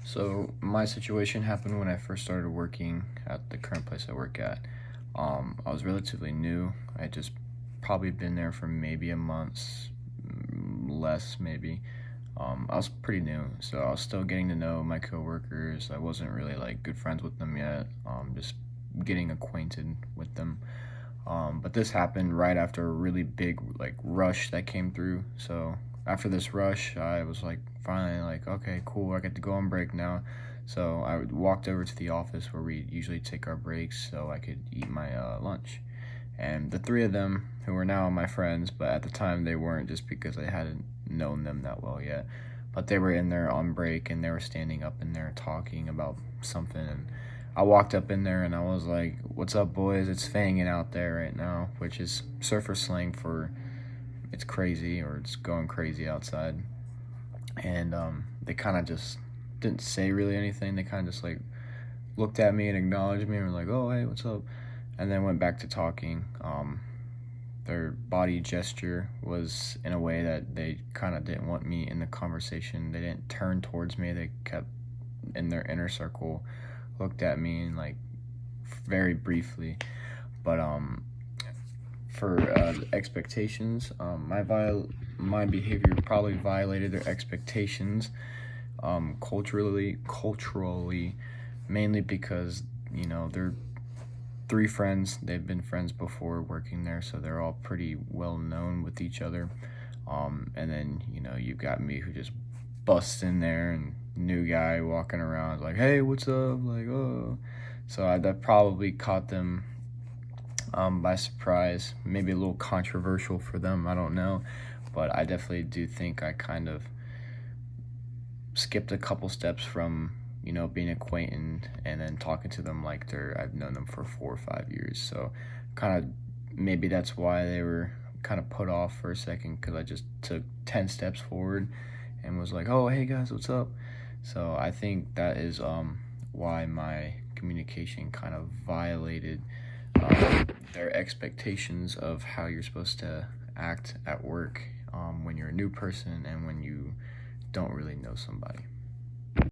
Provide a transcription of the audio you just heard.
So my situation happened when I first started working at the current place I work at. I was relatively new. I had just probably been there for maybe a month, less maybe. I was pretty new, so I was still getting to know my coworkers. I wasn't really like good friends with them yet. Just getting acquainted with them. But this happened right after a really big like rush that came through. So after this rush, I was like finally like, okay, cool, I get to go on break now. So I walked over to the office where we usually take our breaks so I could eat my lunch. And the three of them, who are now my friends, but at the time they weren't, just because I hadn't known them that well yet. But they were in there on break and they were standing up in there talking about something. And I walked up in there and I was like, "What's up, boys? It's fanging out there right now," which is surfer slang for it's crazy or it's going crazy outside. And they kind of just didn't say really anything. They kind of just like looked at me and acknowledged me and were like, "Oh, hey, what's up?" And then went back to talking. Their body gesture was in a way that they kind of didn't want me in the conversation. They didn't turn towards me. They kept in their inner circle, looked at me and like very briefly. But for expectations, my behavior probably violated their expectations. Culturally, mainly because they're three friends. They've been friends before working there, so they're all pretty well known with each other. And then you've got me who just busts in there and new guy walking around like, "Hey, what's up?" Like, oh. So that probably caught them by surprise. Maybe a little controversial for them. I don't know, but I definitely do think I kind of skipped a couple steps from being acquainted and then talking to them like I've known them for 4 or 5 years. So kind of maybe that's why they were kind of put off for a second, because I just took 10 steps forward and was like, "Oh, hey guys, what's up?" So I think that is why my communication kind of violated their expectations of how you're supposed to act at work when you're a new person and when you don't really know somebody.